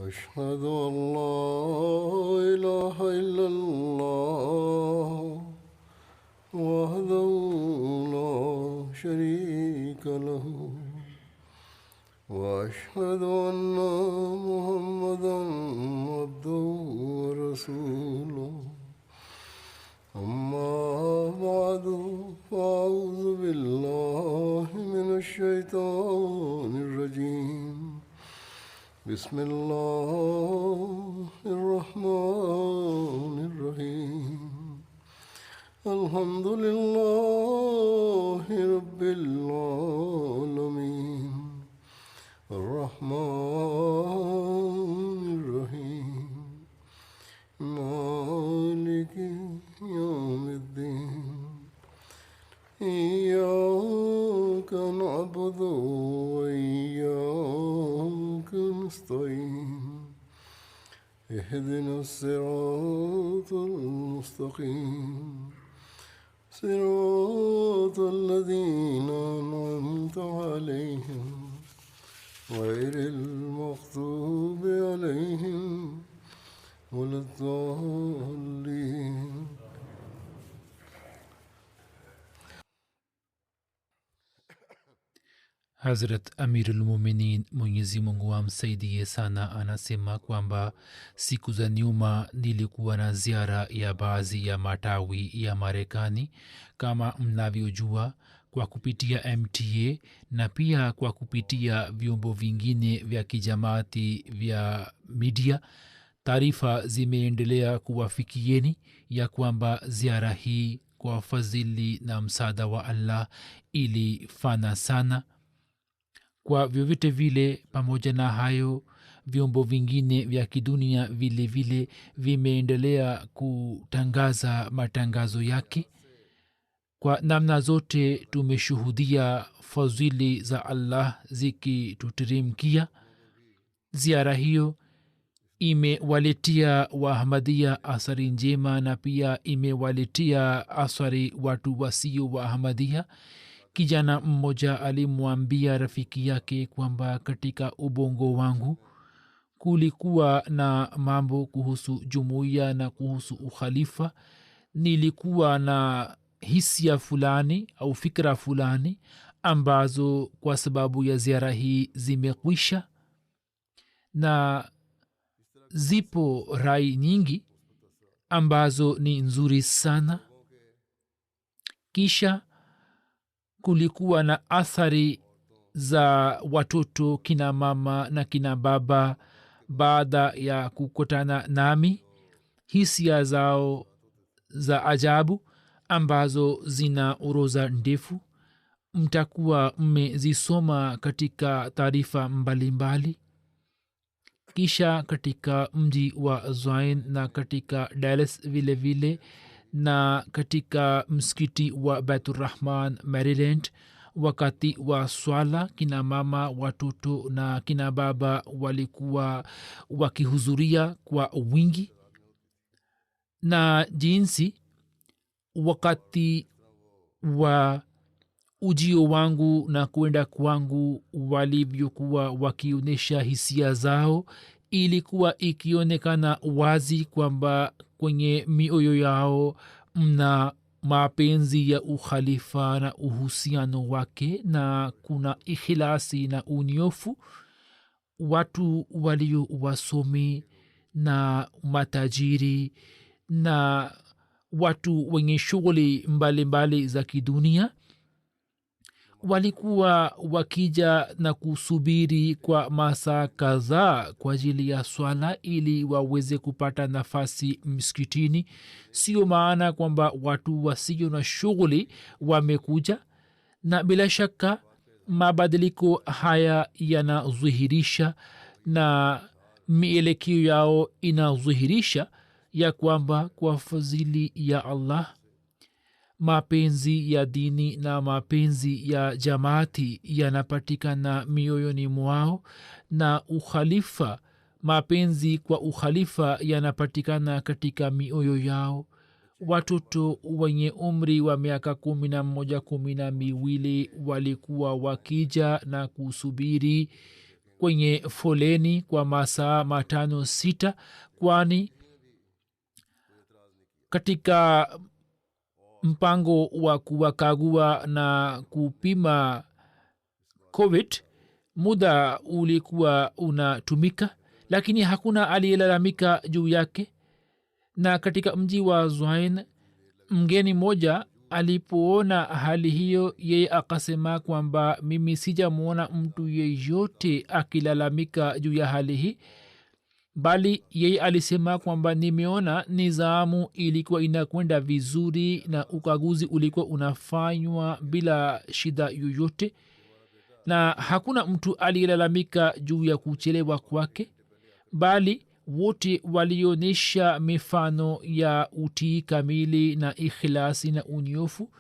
أشهد أن لا إله إلا الله وحده لا شريك له وأشهد أن محمدا عبده ورسوله أما بعد فأعوذ بالله من الشيطان الرجيم بسم الله الرحمن الرحيم الحمد لله رب العالمين الرحمن الرحيم مالك يوم الدين إياك نعبد وإياك نستعين اهدنا الصراط المستقيم صراط الذين أنعمت عليهم غير المغضوب عليهم ولا الضالين. Hazrat Amirul Muminin Mwenyezi Mungu amsaidie sana anasema kwamba siku za nyuma nilikuwa na ziara ya baadhi ya matawi ya Marekani kama mnavyojua, kwa kupitia MTA na pia kwa kupitia vyombo vingine vya kijamaati vya media. Taarifa zimeendelea kuwafikieni ya kwamba ziara hii kwa fadhili na msaada wa Allah ilifana sana. Kwa vyovyote vile, pamoja na hayo, vyombo vingine vya kidunia vile vile vimeendelea kutangaza matangazo yake. Kwa namna zote tumeshuhudia fadhili za Allah zikituteremkia. Ziara hiyo imewaletea Waahmadia athari njema na pia imewaletea athari watu wasio Waahmadia. Kijana mmoja alimwambia rafiki yake kwamba katika ubongo wangu kulikuwa na mambo kuhusu jumuiya na kuhusu ukhalifa. Nilikuwa na hisia fulani au fikra fulani ambazo kwa sababu ya ziara hii zimekwisha, na zipo rai nyingi ambazo ni nzuri sana. Kisha kulikuwa na athari za watoto, kina mama na kina baba baada ya kukutana nami, hisia zao za ajabu ambazo zina orodha ndefu. Mtakuwa mmezisoma katika taarifa mbalimbali. Kisha katika mji wa Zion na katika Dallas vile vile na katika msikiti wa Baiturrahman Maryland, wakati wa swala kina mama, watoto na kina baba walikuwa wakihudhuria kwa wingi, na jinsi wakati wa ujio wangu na kwenda kwangu walivyokuwa wakionyesha hisia zao, ilikuwa ikionekana wazi kwamba kwenye mioyo yao mna mapenzi ya ukhalifa na uhusiano wake, na kuna ikhilasi na unyofu. Watu walio wasomi na matajiri na watu wenye shughuli mbalimbali za kidunia walikuwa wakija na kusubiri kwa masaa kadhaa kwa ajili ya swala ili waweze kupata nafasi msikitini. Sio maana kwamba watu wasio na shughuli wamekuja, na bila shaka mabadiliko haya yanadhihirisha na mielekeo yao inadhihirisha ya kwamba kwa fadhili ya Allah mapenzi ya dini na mapenzi ya jamaati yanapatikana mioyoni mwao, na ukhalifa, mapenzi kwa ukhalifa yanapatikana katika mioyo yao. watoto wenye umri wa miaka 11 12 walikuwa wakija na kusubiri kwenye foleni kwa masaa 5-6, kwani katika mpango wa kuwakagua na kupima covid muda ulikuwa unatumika, lakini hakuna aliyelalamika juu yake. Na katika mji wa Zuhain mgeni moja alipoona hali hiyo, yeye akasema kwamba mimi sijamwona mtu yeyote akilalamika juu ya hali hii, bali yeye alisema kwamba nimeona nizamu ilikuwa inakwenda vizuri na ukaguzi ulikuwa unafanywa bila shida yoyote, na hakuna mtu aliyelalamika juu ya kuchelewa kwake, bali wote walionyesha mifano ya utii kamili na ikhlasi na unyofu.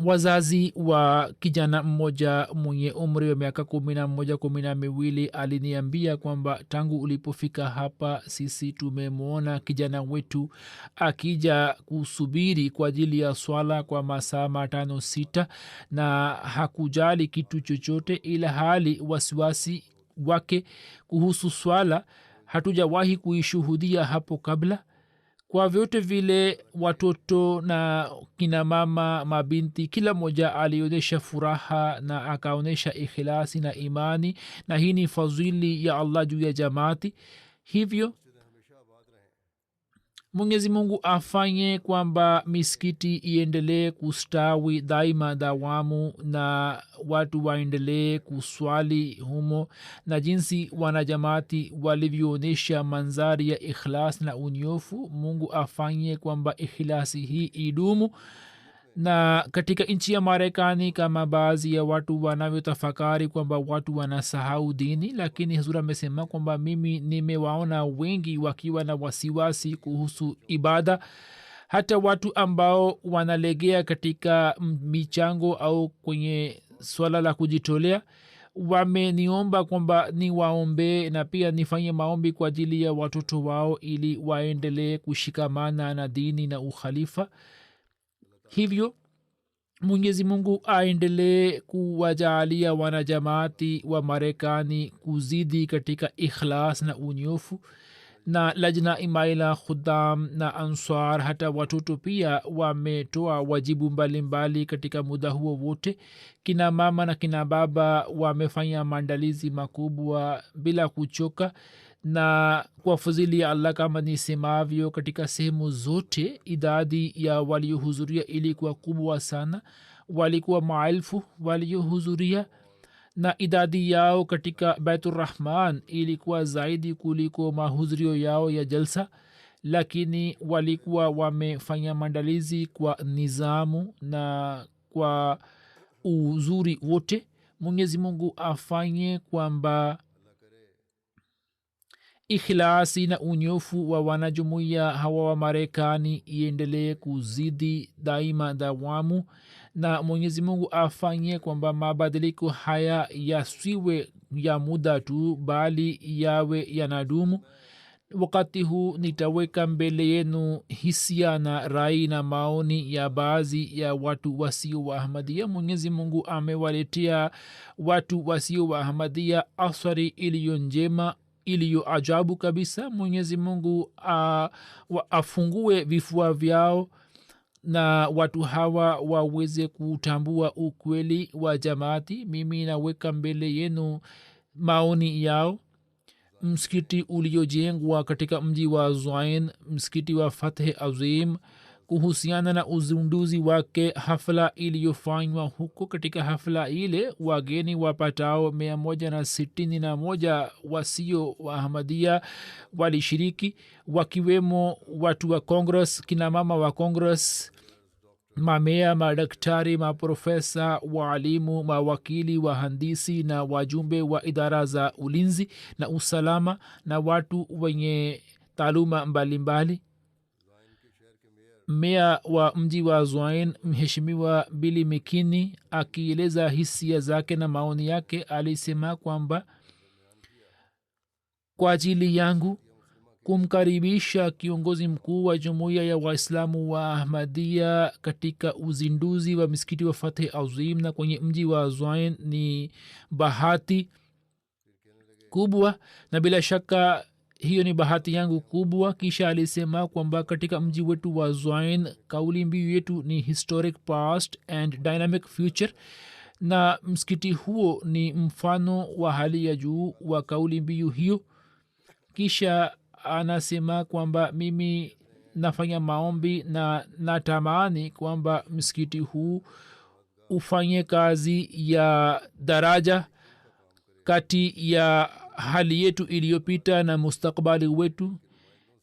Wazazi wa kijana mmoja mwenye umri wa miaka 11-12 aliniambia kwamba tangu ulipofika hapa sisi tumemwona kijana wetu akija kusubiri kwa ajili ya swala kwa masaa 5-6 na hakujali kitu chochote, ila hali wasiwasi wake kuhusu swala hatujawahi kuishuhudia hapo kabla. Kwa vyote vile watoto na kina mama, mabinti, kila moja alionyesha furaha na akaonyesha ikhilasi na imani, na hii ni fadhili ya Allah juu ya jamaati. Hivyo Mwenyezi Mungu afanye kwamba misikiti iendelee kustawi daima dawamu na watu waendelee kuswali humo, na jinsi wanajamaati walivyoonyesha manzari ya ikhlas na unyofu, Mungu afanye kwamba ikhlasi hii idumu. Na katika nchi ya Marekani, kama baadhi ya watu wanavyotafakari kwamba watu wanasahau dini, lakini Huzur amesema kwamba mimi nimewaona wengi wakiwa na wasiwasi kuhusu ibada. Hata watu ambao wanalegea katika michango au kwenye swala la kujitolea wameniomba kwamba niwaombe na pia nifanye maombi kwa ajili ya watoto wao ili waendelee kushikamana na dini na ukhalifa. Hivyo Mwenyezi Mungu aendelee kuwajaalia wanajamaati wa Marekani kuzidi katika ikhlas na unyofu, na lajna imaila khudam na answar hata watoto pia wametoa wajibu mbalimbali katika muda huo wote. Kina mama na kina baba wamefanya maandalizi makubwa bila kuchoka, na kwa fadhili ya Allah kama nisemavyo, katika sehemu zote idadi ya waliohudhuria ilikuwa kubwa sana. Walikuwa maelfu waliohudhuria, na idadi yao katika Baitur Rahman ilikuwa zaidi kuliko mahudhurio yao ya jalsa, lakini walikuwa wamefanya maandalizi kwa nizamu na kwa uzuri wote. Mwenyezi Mungu afanye kwamba ikhlasi na unyofu wa wanajumuiya hawa wa Marekani iendelee kuzidi daima dawamu, na Mwenyezi Mungu afanye kwamba mabadiliko haya yasiwe ya muda tu, bali yawe yanadumu. Wakati huu nitaweka mbele yenu hisia na rai na maoni ya baadhi ya watu wasio wa Ahmadiyya. Mwenyezi Mungu amewaletea watu wasio wa Ahmadiyya athari iliyo njema, iliyo ajabu kabisa. Mwenyezi Mungu afungue vifua vyao na watu hawa waweze kutambua ukweli wa jamaati. Mimi naweka mbele yenu maoni yao. Msikiti uliojengwa katika mji wa Zuhain, msikiti wa Fateh Azim, kuhusiana na uzinduzi wake, hafla iliyofanywa huko. Katika hafla ile wageni wapatao 161 wasio wa Ahmadiyya walishiriki, wakiwemo watu wa Congress, kina mama wa Congress, mamea, madaktari, maprofesa, waalimu, mawakili, wahandisi na wajumbe wa idara za ulinzi na usalama na watu wenye taaluma mbalimbali. Meya wa mji wa Zuhain, Mheshimiwa Billy Mikini, akieleza hisia zake na maoni yake, alisema kwamba kwa ajili yangu kumkaribisha kiongozi mkuu wa jumuiya ya Waislamu wa Ahmadiyya katika uzinduzi wa msikiti wa Fateh Azim na kwenye mji wa Zuhain ni bahati. kubwa na bila shaka hiyo ni bahati yangu kubwa. Kisha alisema kwamba katika mji wetu wa Zwain kauli mbiu yetu ni historic past and dynamic future, na msikiti huo ni mfano wa hali ya juu wa kauli mbiu hiyo. Kisha anasema kwamba mimi nafanya maombi na natamani kwamba msikiti huu ufanye kazi ya daraja kati ya hali yetu iliyopita na mustakabali wetu,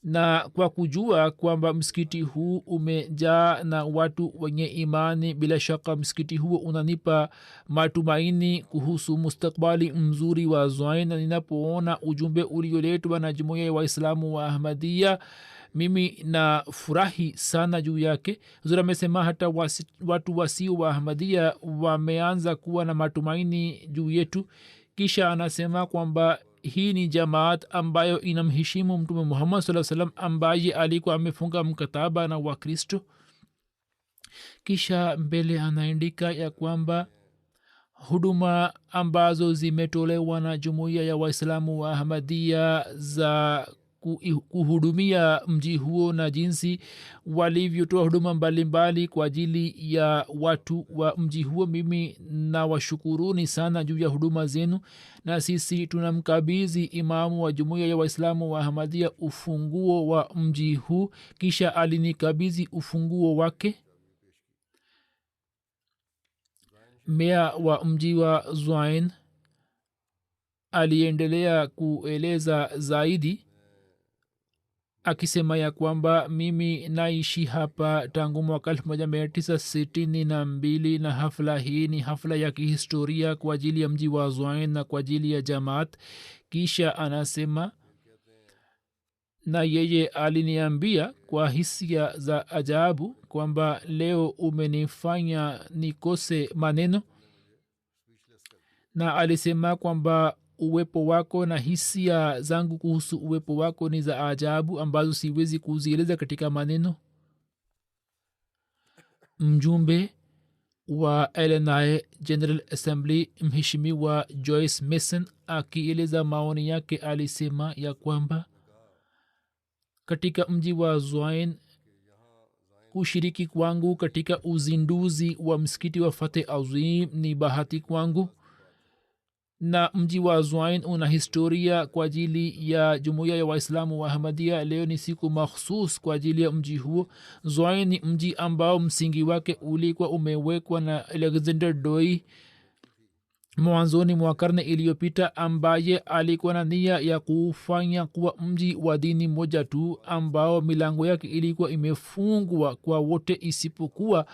na kwa kujua kwamba msikiti huu umejaa na watu wenye imani, bila shaka msikiti huo unanipa matumaini kuhusu mustakabali mzuri wa Zwain. Na ninapoona ujumbe ulioletwa na jumuiya ya Waislamu wa Ahmadiyya mimi na furahi sana juu yake. Zura amesema hata watu wasio wa Ahmadiyya wameanza kuwa na matumaini juu yetu. Kisha anasema kwamba hii ni jamaat ambayo inamheshimu Mtume Muhammad sallallahu alaihi wasallam ambaye alikuwa amefunga mkataba na Wakristo. Kisha mbele anaandika ya kwamba huduma ambazo zimetolewa na jumuiya ya Waislamu wa Ahmadiyya za kuhudumia mji huo na jinsi walivyotoa huduma mbalimbali kwa ajili ya watu wa mji huo, mimi na washukuruni sana juu ya huduma zenu, na sisi tunamkabidhi imamu wa jumuiya ya Waislamu wa Ahmadiyya ufunguo wa mji huu. Kisha alinikabidhi ufunguo wake. Meya wa mji wa Zwain aliendelea kueleza zaidi akisema ya kwamba mimi naishi hapa tangu mwaka 1962 na hafla hii ni hafla ya kihistoria kwa ajili ya mji wa Zwain na kwa ajili ya jamaat. Kisha anasema na yeye aliniambia kwa hisia za ajabu kwamba leo umenifanya nikose maneno, na alisema kwamba uwepo wako na hisia zangu kuhusu uwepo wako ni za ajabu ambazo siwezi kuzieleza katika maneno. Mjumbe wa LNI General Assembly mheshimiwa Joyce Mason akieleza maoni yake alisema ya kwamba katika mji wa Zwain kushiriki kwangu katika uzinduzi wa msikiti wa Fateh Azim ni bahati kwangu, na mji wa Zwain una historia kwa ajili ya jumuiya ya Waislamu wa Ahmadiyya. Leo ni siku makhsus kwa ajili ya mji huo. Zwain ni mji ambao msingi wake ulikuwa umewekwa na Alexander Doi mwanzoni mwa karne iliyopita, ambaye alikuwa na nia ya kufanya kuwa mji wa dini moja tu ambao milango yake ilikuwa imefungwa kwa wote isipokuwa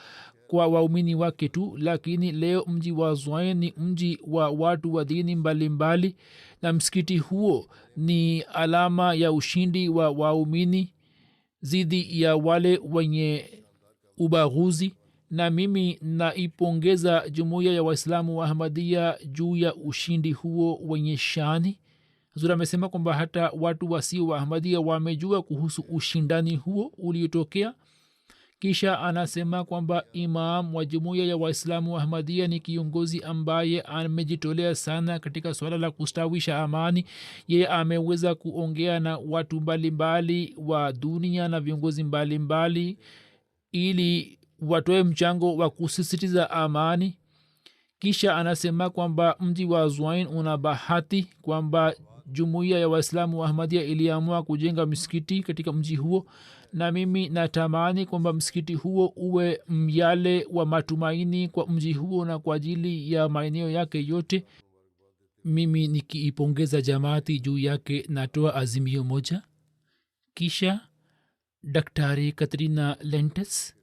kwa waumini wake tu. Lakini leo mji wa Zwain ni mji wa watu wa dini mbalimbali, na msikiti huo ni alama ya ushindi wa waumini dhidi ya wale wenye ubaguzi, na mimi naipongeza jumuiya ya Waislamu wa Ahmadiyya juu ya ushindi huo wenye shani. Zura amesema kwamba hata watu wasio wa Ahmadiyya wamejua kuhusu ushindani huo uliotokea. Kisha anasema kwamba imam wa jumuiya ya Waislamu wa Ahmadiyya ni kiongozi ambaye amejitolea sana katika swala la kustawisha amani. Yeye ameweza kuongea na watu mbalimbali wa dunia na viongozi mbalimbali ili watoe mchango wa kusisitiza amani. Kisha anasema kwamba mji wa Zwain una bahati kwamba jumuiya ya Waislamu wa Ahmadiyya iliamua kujenga msikiti katika mji huo, na mimi natamani kwamba msikiti huo uwe myale wa matumaini kwa mji huo na kwa ajili ya maeneo yake yote. Mimi nikiipongeza jamaati juu yake natoa azimio moja. Kisha Daktari Katrina Lentes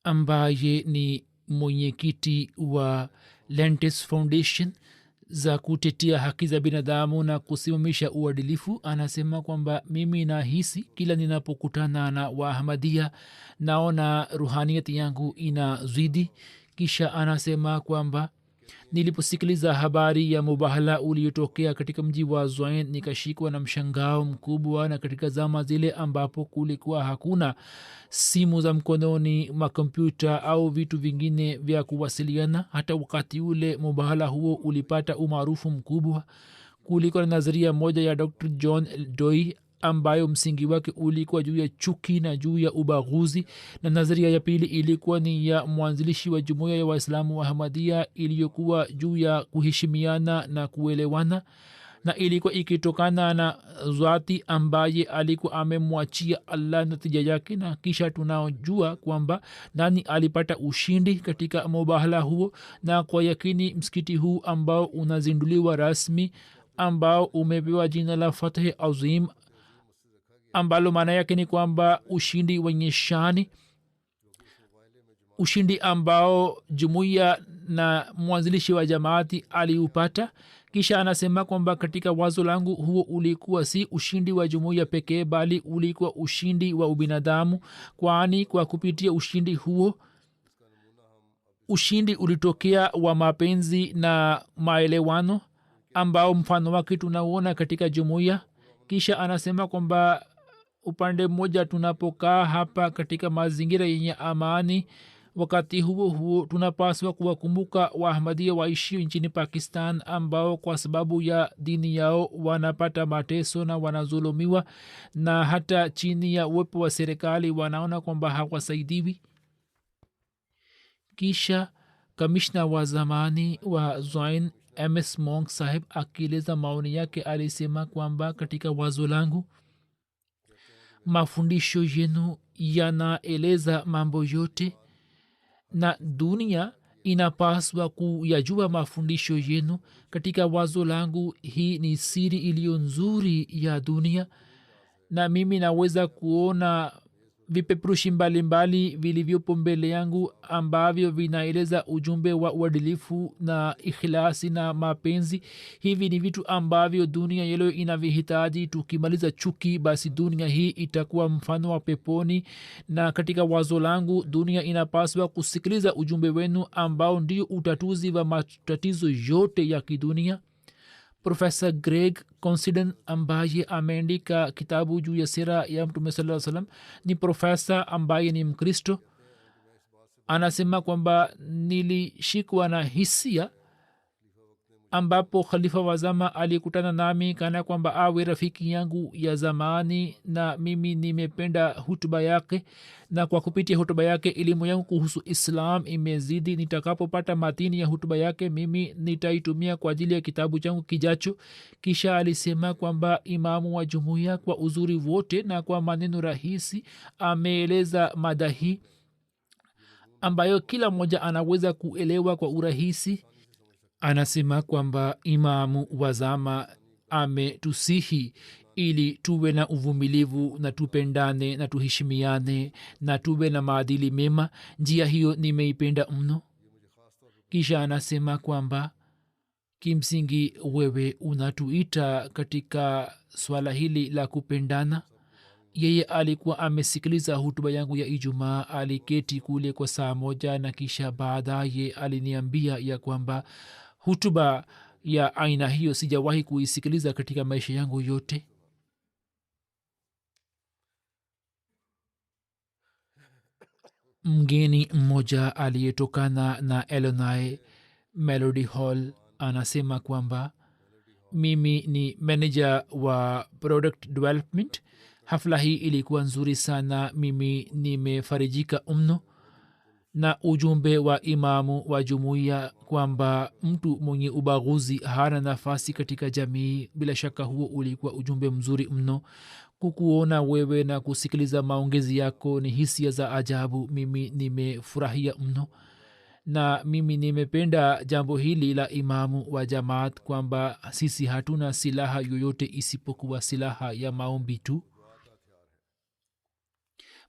ambaye ni mwenyekiti wa Lentes Foundation za kutetea haki za binadamu na kusimamisha uadilifu, anasema kwamba mimi nahisi kila ninapokutana na Waahmadiyya naona ruhaniyati yangu inazidi. Kisha anasema kwamba niliposikiliza habari ya mubahala uliotokea katika mji wa Zwain nikashikwa na mshangao mkubwa, na katika zama zile ambapo kulikuwa hakuna simu za mkononi, makompyuta au vitu vingine vya kuwasiliana, hata wakati ule mubahala huo ulipata umaarufu mkubwa. kulikuwa na nadharia moja ya Dr. John Dewey ambayo msingi wake ulikuwa juu ya chuki na juu ya ubaguzi, na nadharia ya pili ilikuwa ni ya mwanzilishi wa jumuiya ya Waislamu wa Ahmadiyya iliyokuwa juu ya kuheshimiana na kuelewana, na ilikuwa ikitokana na zati ambaye alikuwa amemwachia Allah natija yake. Na kisha tunaojua kwamba nani alipata ushindi katika mubahala huo, na kwa yakini msikiti huu ambao unazinduliwa rasmi, ambao umepewa jina la Fateh Azim, ambalo maana yake ni kwamba ushindi wenye shani, ushindi ambao jumuiya na mwanzilishi wa jamaati aliupata. Kisha anasema kwamba katika wazo langu huo ulikuwa si ushindi wa jumuiya pekee, bali ulikuwa ushindi wa ubinadamu, kwani kwa kupitia ushindi huo, ushindi ulitokea wa mapenzi na maelewano ambao mfano wake tunauona katika jumuiya. Kisha anasema kwamba upande mmoja tunapokaa hapa katika mazingira yenye amani, wakati huo huo tunapaswa kuwakumbuka Waahmadiyya waishio nchini Pakistan ambao kwa sababu ya dini yao wanapata mateso na wanazulumiwa, na hata chini ya uwepo wa serikali wanaona kwamba hawasaidiwi. Kisha kamishna wa zamani wa Zain MS Monk sahib akieleza maoni yake alisema kwamba katika wazo langu mafundisho yenu yanaeleza mambo yote na dunia inapaswa kuyajua mafundisho yenu. Katika wazo langu hii ni siri iliyo nzuri ya dunia, na mimi naweza kuona vipeperushi mbalimbali vilivyopo mbele yangu ambavyo vinaeleza ujumbe wa uadilifu na ikhlasi na mapenzi. Hivi ni vitu ambavyo dunia yelo inavihitaji. Tukimaliza chuki, basi dunia hii itakuwa mfano wa peponi, na katika wazo langu dunia inapaswa kusikiliza ujumbe wenu ambao ndio utatuzi wa matatizo yote ya kidunia. Professor Greg Considine ambaye ameandika kitabu juu ya sira ya Mtume sallallahu alaihi wasallam, ni profesa ambaye ni Mkristo. Anasema kwamba nilishikwa na hisia ambapo khalifa wa zama alikutana nami kana kwamba awe rafiki yangu ya zamani, na mimi nimependa hutuba yake, na kwa kupitia hutuba yake elimu yangu kuhusu Islam imezidi. Nitakapopata matini ya hutuba yake mimi nitaitumia kwa ajili ya kitabu changu kijacho. Kisha alisema kwamba imamu wa jumuiya kwa uzuri wote na kwa maneno rahisi ameeleza mada hii ambayo kila mmoja anaweza kuelewa kwa urahisi. Anasema kwamba imamu wa zama ametusihi ili tuwe na uvumilivu na tupendane na tuheshimiane na tuwe na maadili mema. Njia hiyo nimeipenda mno. Kisha anasema kwamba kimsingi wewe unatuita katika swala hili la kupendana. Yeye alikuwa amesikiliza hutuba yangu ya Ijumaa, aliketi kule kwa saa moja, na kisha baadaye aliniambia ya kwamba hutuba ya aina hiyo sijawahi kuisikiliza katika maisha yangu yote. Mgeni mmoja aliyetokana na Illinois Melody Hall anasema kwamba mimi ni manager wa product development. Hafla hii ilikuwa nzuri sana, mimi nimefarijika mno na ujumbe wa imamu wa jumuiya kwamba mtu mwenye ubaguzi hana nafasi katika jamii. Bila shaka huo ulikuwa ujumbe mzuri mno. Kukuona wewe na kusikiliza maongezi yako ni hisia za ajabu. Mimi nimefurahia mno, na mimi nimependa jambo hili la imamu wa jamaat kwamba sisi hatuna silaha yoyote isipokuwa silaha ya maombi tu.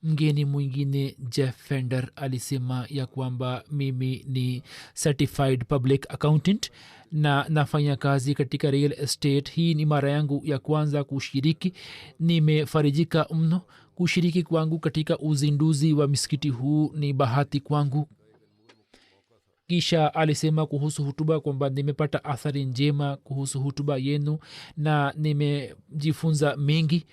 Mgeni mwingine Jeff Fender alisema ya kwamba mimi ni certified public accountant na nafanya kazi katika real estate. Hii ni mara yangu ya kwanza kushiriki. Nimefarijika mno. Kushiriki kwangu katika uzinduzi wa misikiti huu ni bahati kwangu. Kisha alisema kuhusu hutuba kwamba nimepata athari njema kuhusu hutuba yenu na nimejifunza mengi.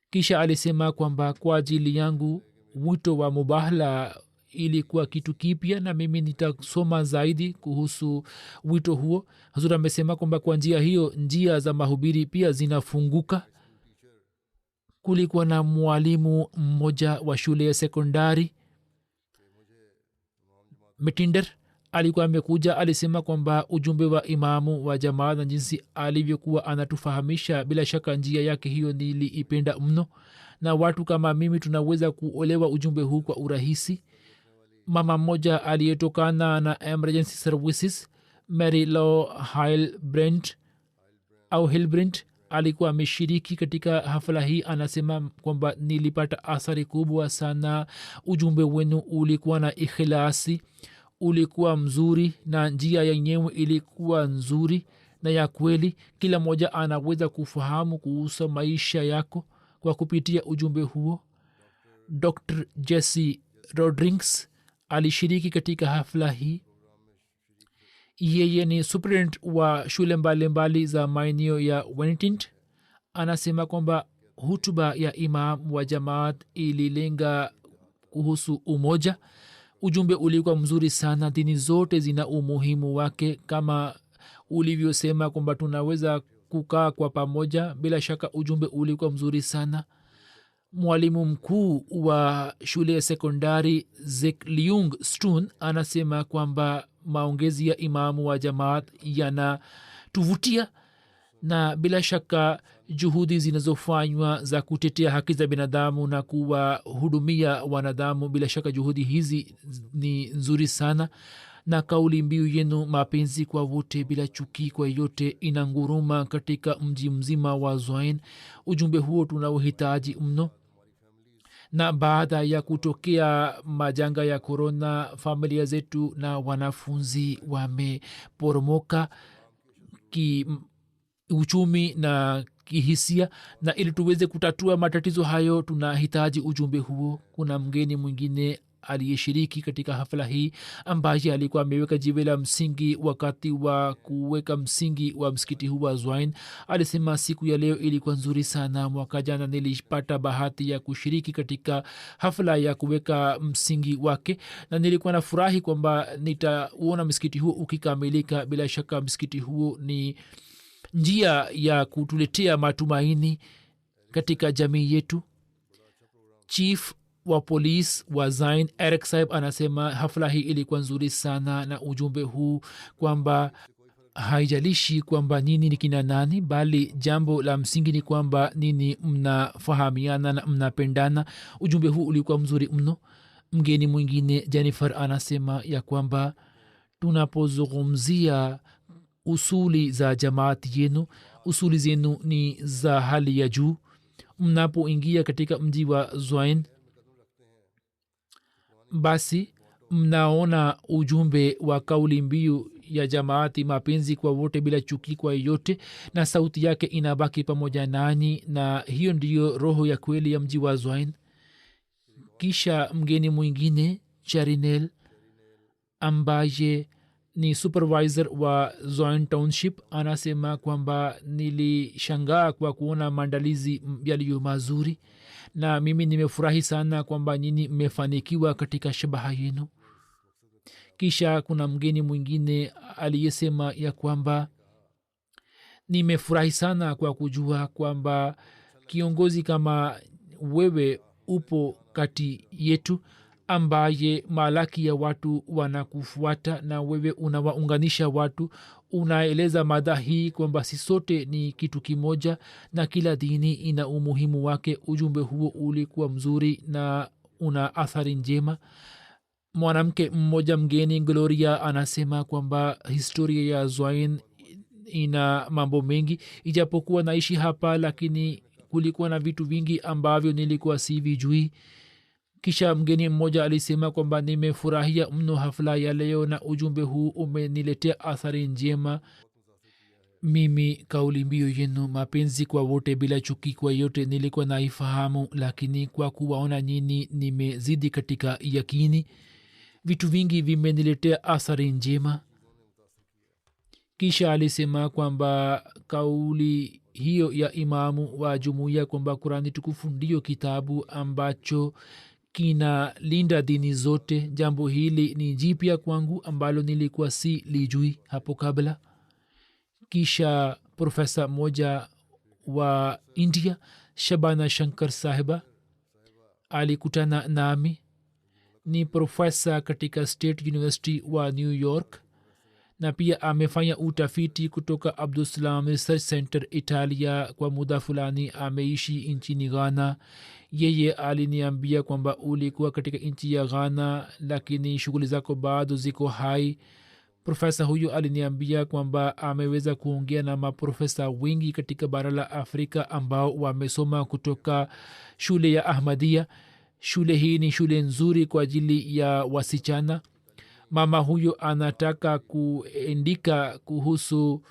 Kisha alisema kwamba kwa ajili yangu wito wa mubahala ilikuwa kitu kipya na mimi nitasoma zaidi kuhusu wito huo. Hazur amesema kwamba kwa njia hiyo njia za mahubiri pia zinafunguka. Kulikuwa na mwalimu mmoja wa shule ya sekondari Mitinder, alikuwa amekuja. Alisema kwamba ujumbe wa imamu wa jamaa na jinsi alivyokuwa anatufahamisha, bila shaka njia yake hiyo niliipenda mno, na watu kama mimi tunaweza kuolewa ujumbe huu kwa urahisi. Mama mmoja aliyetokana na emergency services, Mary Law Hilbrand alikuwa ameshiriki katika hafla hii. Anasema kwamba nilipata athari kubwa sana. Ujumbe wenu ulikuwa na ikhilasi, ulikuwa mzuri na njia yenyewe ilikuwa nzuri na ya kweli. Kila mmoja anaweza kufahamu kuhusu maisha yako kwa kupitia ujumbe huo. Dr. Jesse Rodriguez alishiriki katika hafla hii. Yeye ni superintendent wa shule mbalimbali za maeneo ya Wenitint. Anasema kwamba hutuba ya imam wa jamaat ililenga kuhusu umoja. Ujumbe ulikuwa mzuri sana. Dini zote zina umuhimu wake, kama ulivyosema kwamba tunaweza kukaa kwa pamoja. Bila shaka ujumbe ulikuwa mzuri sana. Mwalimu mkuu wa shule ya sekondari Zekliung Stun anasema kwamba maongezi ya imamu wa jamaat yanatuvutia, na bila shaka juhudi zinazofanywa za kutetea haki za binadamu na kuwahudumia wanadamu, bila shaka juhudi hizi ni nzuri sana. Na kauli mbiu yenu mapenzi kwa wote bila chuki kwa yote inanguruma katika mji mzima wa Zoin. Ujumbe huo tunauhitaji mno. Na baada ya kutokea majanga ya korona, familia zetu na wanafunzi wameporomoka kiuchumi na kihisia, na ili tuweze kutatua matatizo hayo tunahitaji ujumbe huo. Kuna mgeni mwingine aliyeshiriki katika hafla hii ambaye alikuwa ameweka jiwe la msingi wakati wa kuweka msingi wa msikiti huu wa Zwain. Alisema siku ya leo ilikuwa nzuri sana. Mwaka jana nilipata bahati ya kushiriki katika hafla ya kuweka msingi wake, na nilikuwa na furahi kwamba nitauona msikiti huo ukikamilika. Bila shaka msikiti huo ni njia ya kutuletea matumaini katika jamii yetu. Chief wa polisi wa Zain Eric Saib anasema hafla hii ilikuwa nzuri sana, na ujumbe huu kwamba haijalishi kwamba nini ni kina nani, bali jambo la msingi ni kwamba nini mnafahamiana na mnapendana. Ujumbe huu ulikuwa mzuri mno. Mgeni mwingine Jennifer anasema ya kwamba tunapozungumzia usuli za jamaati yenu, usuli zenu ni za hali ya juu. Mnapoingia katika mji wa Zwain, basi mnaona ujumbe wa kauli mbiu ya jamaati mapenzi kwa wote bila chuki kwa yote, na sauti yake inabaki pamoja nani, na hiyo ndiyo roho ya kweli ya mji wa Zwain. Kisha mgeni mwingine Charinel ambaye ni supervisor wa Zwain Township anasema kwamba nilishangaa kwa kuona maandalizi yaliyo mazuri, na mimi nimefurahi sana kwamba nyinyi mmefanikiwa katika shabaha yenu. Kisha kuna mgeni mwingine aliyesema ya kwamba nimefurahi sana kwa kujua kwamba kiongozi kama wewe upo kati yetu, ambaye malaki ya watu wanakufuata na wewe unawaunganisha watu. Unaeleza mada hii kwamba si sote ni kitu kimoja na kila dini ina umuhimu wake. Ujumbe huo ulikuwa mzuri na una athari njema. Mwanamke mmoja mgeni Gloria anasema kwamba historia ya Zwain ina mambo mengi. Ijapokuwa naishi hapa, lakini kulikuwa na vitu vingi ambavyo nilikuwa sivijui. Kisha mgeni mmoja alisema kwamba nimefurahia mno hafla ya leo na ujumbe huu umeniletea athari njema. Mimi kauli mbiu yenu mapenzi kwa wote bila chuki kwa yote nilikuwa naifahamu, lakini kwa kuwaona nyinyi nimezidi katika yakini. Vitu vingi vimeniletea athari njema. Kisha alisema kwamba kauli hiyo ya imamu wa jumuiya kwamba Kurani tukufu ndio kitabu ambacho kinalinda dini zote. Jambo hili ni jipya kwangu ambalo nilikuwa si lijui hapo kabla. Kisha profesa moja wa India, Shabana Shankar Sahiba, alikutana nami. Ni profesa katika State University wa New York na pia amefanya utafiti kutoka Abdussalam Research Center Italia. Kwa muda fulani ameishi nchini Ghana. Yeye aliniambia kwamba ulikuwa katika nchi ya Ghana lakini shughuli zako bado ziko hai. Profesa huyu aliniambia kwamba ameweza kuongea na maprofesa wengi katika bara la Afrika ambao wamesoma kutoka shule ya Ahmadiyya. Shule hii ni shule nzuri kwa ajili ya wasichana. Mama huyo anataka kuandika kuhusu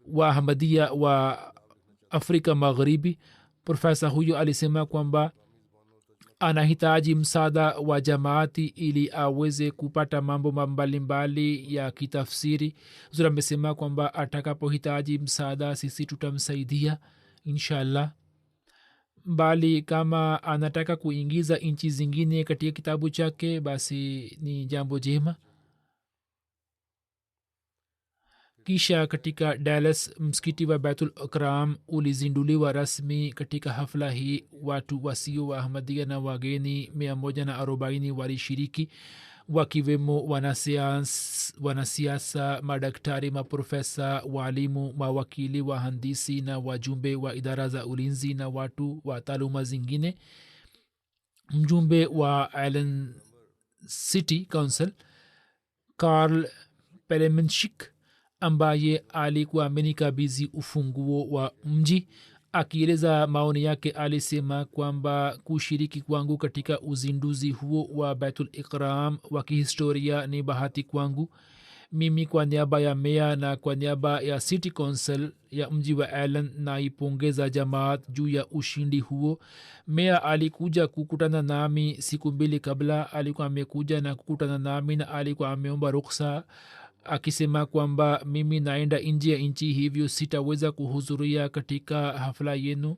wa Ahmadiyya wa Afrika Magharibi. Profesa huyo alisema kwamba anahitaji msaada wa jamaati ili aweze kupata mambo mbalimbali ya kitafsiri. Zura amesema kwamba atakapohitaji msaada sisi tutamsaidia inshallah. Bali kama anataka kuingiza nchi zingine katika kitabu chake basi ni jambo jema. Kisha katika Dallas msikiti wa Baitul Ikram ulizinduliwa rasmi. Katika hafla hii watu wasio wa Ahmadiyya na wageni 140 walishiriki, wakiwemo wanasiasa, madaktari, maprofesa, walimu, mawakili, wahandisi na wajumbe wa idara za ulinzi na watu wa taaluma zingine. Mjumbe wa Allen City Council Karl Pelemenchik ambaye alikuwa amenikabidhi ufunguo wa mji, akieleza maoni yake alisema kwamba kushiriki kwangu katika uzinduzi huo wa Baitul Ikram wa kihistoria ni bahati kwangu. Mimi kwa niaba ya meya na kwa niaba ya City Council ya mji wa Allen naipongeza jamaat juu ya ushindi huo. Meya alikuja kukutana nami siku mbili kabla. Alikuwa amekuja na kukutana nami na alikuwa ameomba ruksa akisema kwamba mimi naenda nje ya nchi, hivyo sitaweza kuhudhuria katika hafla yenu,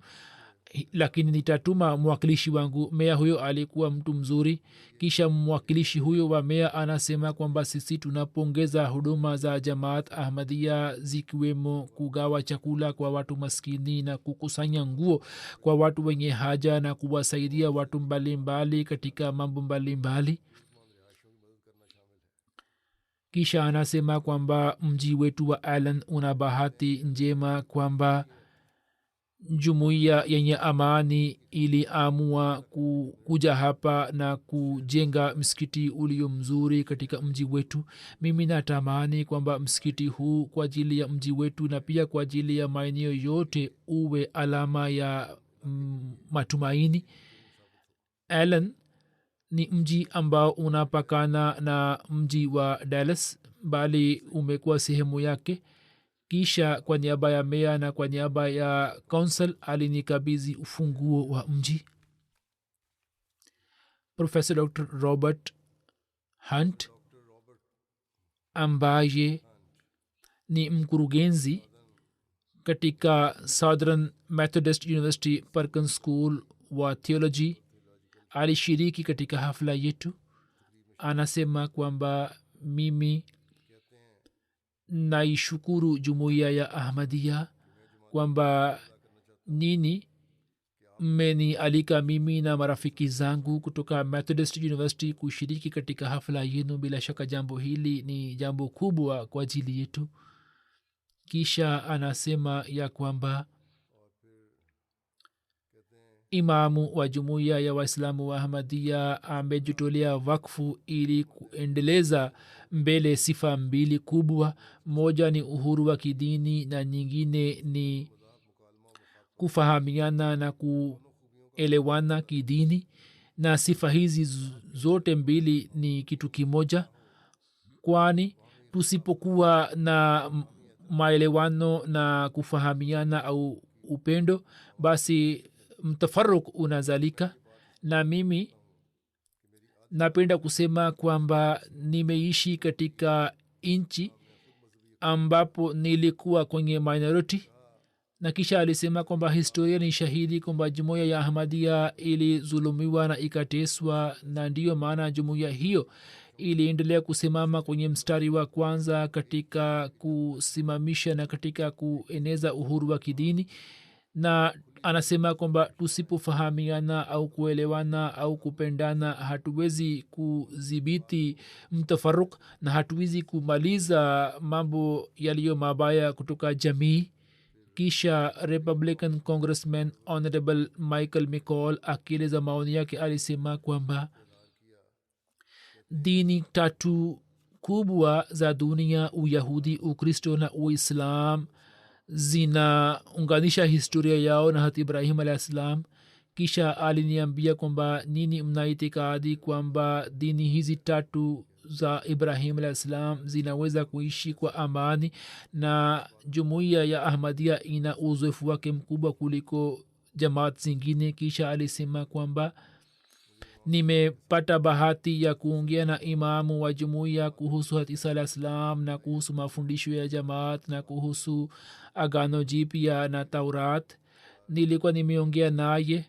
lakini nitatuma mwakilishi wangu. Meya huyo alikuwa mtu mzuri. Kisha mwakilishi huyo wa meya anasema kwamba sisi tunapongeza huduma za Jamaat Ahmadiyya zikiwemo kugawa chakula kwa watu maskini na kukusanya nguo kwa watu wenye haja na kuwasaidia watu mbalimbali katika mambo mbalimbali. Kisha anasema kwamba mji wetu wa Allen una bahati njema kwamba jumuiya yenye amani iliamua kuja hapa na kujenga msikiti ulio mzuri katika mji wetu. Mimi natamani kwamba msikiti huu kwa ajili ya mji wetu na pia kwa ajili ya maeneo yote uwe alama ya matumaini. Allen ni mji ambao unapakana na mji wa Dallas, bali umekuwa sehemu yake. Kisha kwa niaba ya meya na kwa niaba ya council alinikabidhi ufunguo wa mji. Professor Dr. Robert Hunt ambaye ni mkurugenzi katika Southern Methodist University Perkins School wa Theology alishiriki katika hafla yetu. Anasema kwamba mimi naishukuru jumuiya ya Ahmadiyya kwamba nini mmenialika mimi na marafiki zangu kutoka Methodist University kushiriki katika hafla yenu. Bila shaka jambo hili ni jambo kubwa kwa ajili yetu. Kisha anasema ya kwamba imamu wa jumuiya ya Waislamu wa Ahmadiyya amejitolea wakfu ili kuendeleza mbele sifa mbili kubwa. Moja ni uhuru wa kidini na nyingine ni kufahamiana na kuelewana kidini, na sifa hizi zote mbili ni kitu kimoja, kwani tusipokuwa na maelewano na kufahamiana au upendo basi mtafaruk unazalika. Na mimi napenda kusema kwamba nimeishi katika nchi ambapo nilikuwa kwenye minority na kisha alisema kwamba historia ni shahidi kwamba jumuiya ya ahmadia ilizulumiwa na ikateswa, na ndiyo maana jumuiya hiyo iliendelea kusimama kwenye mstari wa kwanza katika kusimamisha na katika kueneza uhuru wa kidini. Na anasema kwamba tusipofahamiana au kuelewana au kupendana hatuwezi kudhibiti mtafaruk na hatuwezi kumaliza mambo yaliyo mabaya kutoka jamii. kisha republican congressman honorable michael mccall akieleza maoni yake alisema kwamba dini tatu kubwa za dunia, uyahudi, ukristo na uislam, zinaunganisha historia yao na hati ibrahim alah salam. kisha aliniambia kwamba nini mnaitikadi kwamba dini hizi tatu za ibrahim alah salam zinaweza kuishi kwa amani, na jumuiya ya ahmadia ina uzoefu wake mkubwa kuliko jamaat zingine. kisha alisema kwamba nimepata bahati ya kuongea na imamu wa jumuiya kuhusu hati isa alah salam na kuhusu mafundisho ya jamaat na kuhusu agano jipya na taurat. nilikuwa nimeongea naye.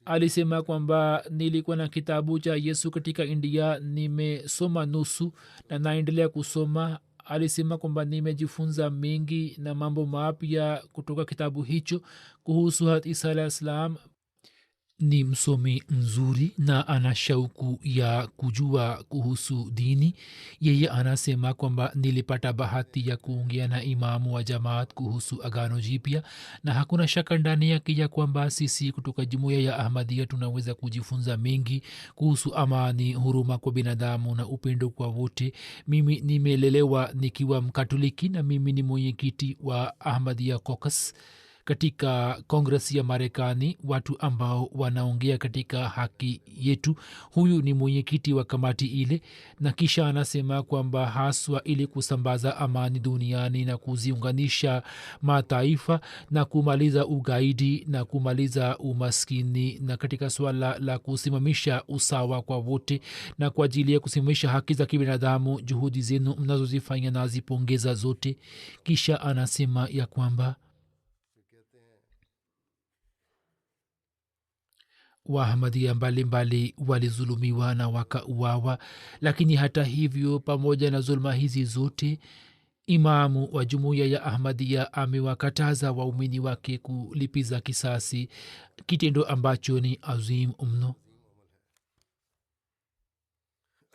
alisema kwamba nilikuwa na kitabu cha yesu katika india, nimesoma nusu na naendelea kusoma. alisema kwamba nimejifunza mengi na mambo mapya kutoka kitabu hicho kuhusu hati isa alah salam. ni msomi mzuri na ana shauku ya kujua kuhusu dini. yeye anasema kwamba nilipata bahati ya kuongea na imamu wa jamaat kuhusu agano jipya, na hakuna shaka ndani yake ya kwamba sisi kutoka jumuiya ya ahmadia tunaweza kujifunza mengi kuhusu amani, huruma kwa binadamu na upendo kwa wote. mimi nimelelewa nikiwa mkatoliki na mimi ni mwenyekiti wa ahmadia caucus katika kongres ya marekani, watu ambao wanaongea katika haki yetu. huyu ni mwenyekiti wa kamati ile. na kisha anasema kwamba haswa ili kusambaza amani duniani na kuziunganisha mataifa na kumaliza ugaidi na kumaliza umaskini, na katika suala la kusimamisha usawa kwa wote na kwa ajili ya kusimamisha haki za kibinadamu, juhudi zenu mnazozifanya nazipongeza zote. kisha anasema ya kwamba waahmadia mbalimbali walizulumiwa na wakauawa, lakini hata hivyo pamoja na zuluma hizi zote imamu wa jumuiya ya ahmadia amewakataza waumini wake kulipiza kisasi, kitendo ambacho ni azim mno.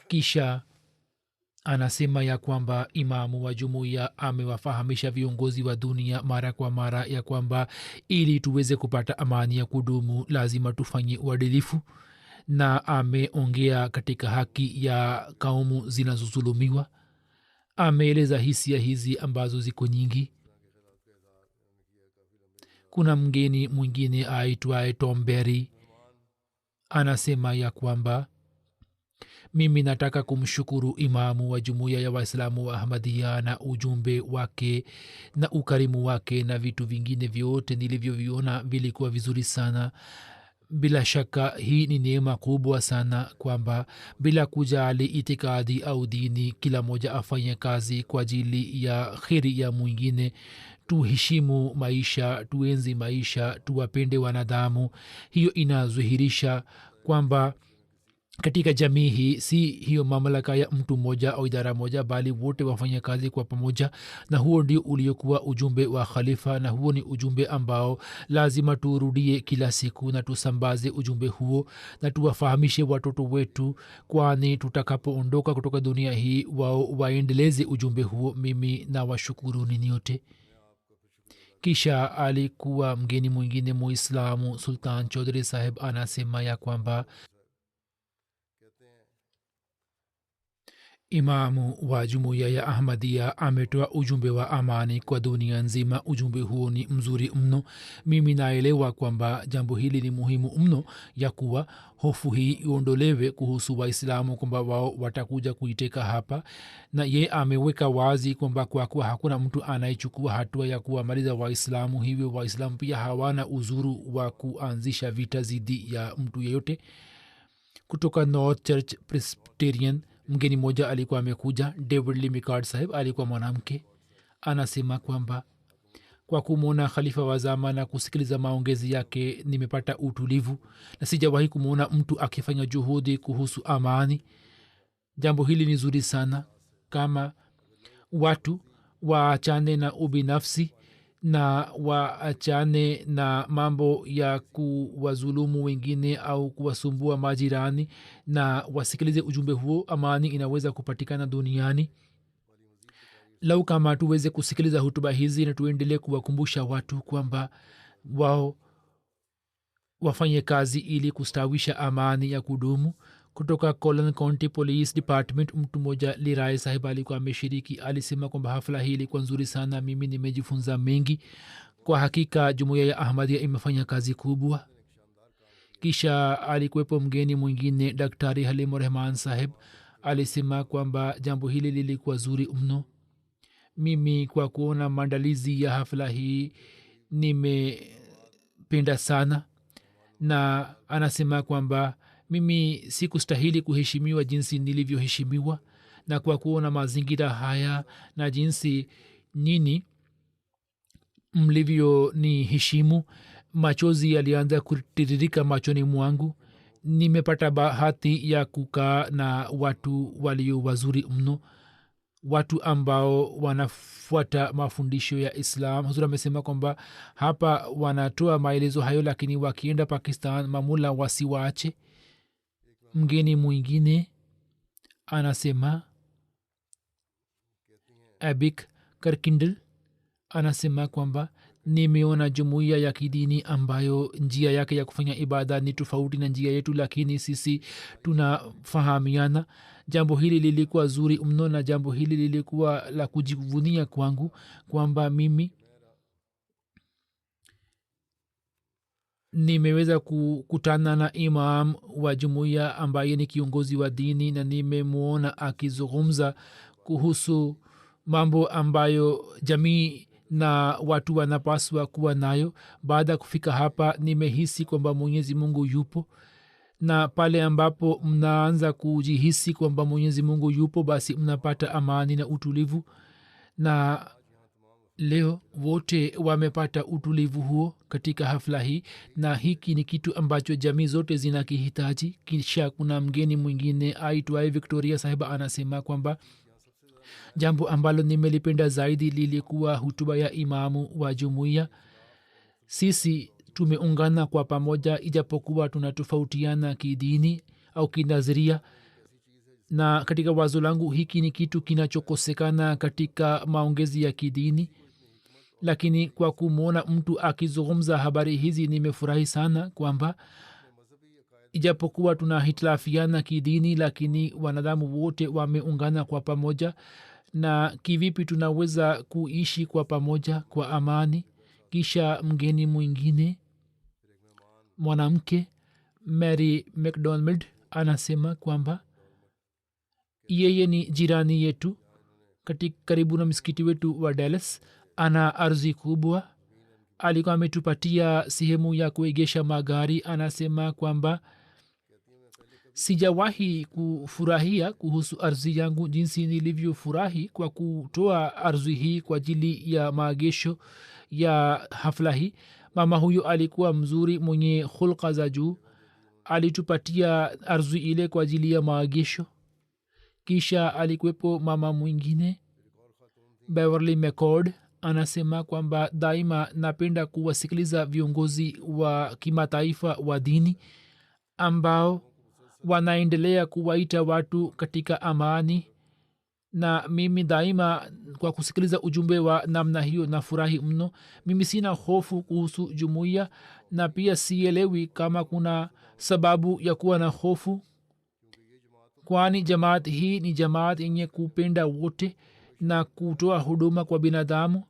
kisha anasema ya kwamba imamu wa jumuiya amewafahamisha viongozi wa dunia mara kwa mara ya kwamba ili tuweze kupata amani ya kudumu lazima tufanye uadilifu, na ameongea katika haki ya kaumu zinazozulumiwa. ameeleza hisia hizi ambazo ziko nyingi. kuna mgeni mwingine aitwaye Tom Berry anasema ya kwamba mimi nataka kumshukuru imamu wa jumuiya ya waislamu wa ahmadia na ujumbe wake na ukarimu wake, na vitu vingine vyote nilivyoviona vilikuwa vizuri sana. bila shaka hii ni neema kubwa sana kwamba bila kujali itikadi au dini, kila moja afanye kazi kwa ajili ya kheri ya mwingine. tuheshimu maisha, tuenzi maisha, tuwapende wanadamu. hiyo inadhihirisha kwamba katika jamii hii si hiyo mamlaka ya mtu mmoja au idara moja, bali wote wafanya kazi kwa pamoja. na huo ndio uliokuwa ujumbe wa khalifa, na huo ni ujumbe ambao lazima turudie kila siku na tusambaze ujumbe huo na tuwafahamishe watoto wetu, kwani tutakapoondoka kutoka dunia hii wao waendeleze ujumbe huo. mimi na washukuru ni nyote. kisha alikuwa mgeni mwingine muislamu Sultan Chaudhry saheb anasema ya kwamba imamu wa jumuiya ya ahmadia ametoa ujumbe wa amani kwa dunia nzima. ujumbe huo ni mzuri mno. mimi naelewa kwamba jambo hili ni muhimu mno, ya kuwa hofu hii iondolewe kuhusu waislamu kwamba wao watakuja kuiteka hapa. na ye ameweka wazi kwamba kwa kuwa hakuna mtu anayechukua hatua ya kuwamaliza waislamu, hivyo waislamu pia hawana uzuru wa kuanzisha vita dhidi ya mtu yeyote. kutoka North Church Presbyterian mgeni mmoja alikuwa amekuja. David Lee Micard saheb alikuwa mwanamke. anasema kwamba kwa kumwona khalifa wa zama na kusikiliza maongezi yake nimepata utulivu na sijawahi kumwona mtu akifanya juhudi kuhusu amani. Jambo hili ni zuri sana. Kama watu waachane na ubinafsi na waachane na mambo ya kuwazulumu wengine au kuwasumbua majirani na wasikilize ujumbe huo, amani inaweza kupatikana duniani. Lau kama tuweze kusikiliza hutuba hizi na tuendelee kuwakumbusha watu kwamba wao wafanye kazi ili kustawisha amani ya kudumu. Kutoka Collin County Police Department, mtu mmoja Lirai Sahib alikuwa ameshiriki. Alisema kwamba hafla hii ilikuwa nzuri sana, mimi nimejifunza mengi. Kwa hakika jumuiya ya Ahmadiyya imefanya kazi kubwa. Kisha alikuwepo mgeni mwingine Daktari Halim Rahman Sahib. Alisema kwamba jambo hili lilikuwa zuri mno. Mimi kwa kuona maandalizi ya hafla hii nimependa sana, na anasema kwamba mimi sikustahili kuheshimiwa jinsi nilivyoheshimiwa, na kwa kuona mazingira haya na jinsi nini mlivyo ni heshimu, machozi yalianza kutiririka machoni mwangu. Nimepata bahati ya kukaa na watu walio wazuri mno, watu ambao wanafuata mafundisho ya Islam. Huzur amesema kwamba hapa wanatoa maelezo hayo, lakini wakienda Pakistan mamula wasiwaache. Mgeni mwingine anasema Abik Karkindal anasema kwamba nimeona jumuiya ya kidini ambayo njia yake ya kufanya ibada ni tofauti na njia yetu, lakini sisi tunafahamiana. Jambo hili lilikuwa zuri mno, na jambo hili lilikuwa la kujivunia kwangu kwamba mimi nimeweza kukutana na imam wa jumuiya ambaye ni kiongozi wa dini, na nimemwona akizungumza kuhusu mambo ambayo jamii na watu wanapaswa kuwa nayo. Baada ya kufika hapa nimehisi kwamba Mwenyezi Mungu yupo, na pale ambapo mnaanza kujihisi kwamba Mwenyezi Mungu yupo, basi mnapata amani na utulivu. Na leo wote wamepata utulivu huo katika hafla hii, na hiki ni kitu ambacho jamii zote zinakihitaji. Kisha kuna mgeni mwingine aitwaye Victoria Sahiba anasema kwamba jambo ambalo nimelipenda zaidi lilikuwa hutuba ya imamu wa jumuiya. Sisi tumeungana kwa pamoja ijapokuwa tunatofautiana kidini au kinadharia, na katika wazo langu hiki ni kitu kinachokosekana katika maongezi ya kidini. Lakini kwa kumwona mtu akizungumza habari hizi nimefurahi sana kwamba ijapokuwa tunahitilafiana kidini, lakini wanadamu wote wameungana kwa pamoja, na kivipi tunaweza kuishi kwa pamoja kwa amani. Kisha mgeni mwingine mwanamke Mary McDonald anasema kwamba yeye ni jirani yetu katika karibu na msikiti wetu wa Dallas. Ana ardhi kubwa, alikuwa ametupatia sehemu ya kuegesha magari. Anasema kwamba sijawahi kufurahia kuhusu ardhi yangu jinsi nilivyofurahi kwa kutoa ardhi hii kwa ajili ya maegesho ya hafla hii. Mama huyo alikuwa mzuri, mwenye hulka za juu, alitupatia ardhi ile kwa ajili ya maegesho. Kisha alikuwepo mama mwingine Beverly McCord. Anasema kwamba daima napenda kuwasikiliza viongozi wa kimataifa wa dini ambao wanaendelea kuwaita watu katika amani, na mimi daima kwa kusikiliza ujumbe wa namna hiyo nafurahi mno. Mimi sina hofu kuhusu jumuiya, na pia sielewi kama kuna sababu ya kuwa na hofu, kwani jamaat hii ni jamaat yenye kupenda wote na kutoa huduma kwa binadamu.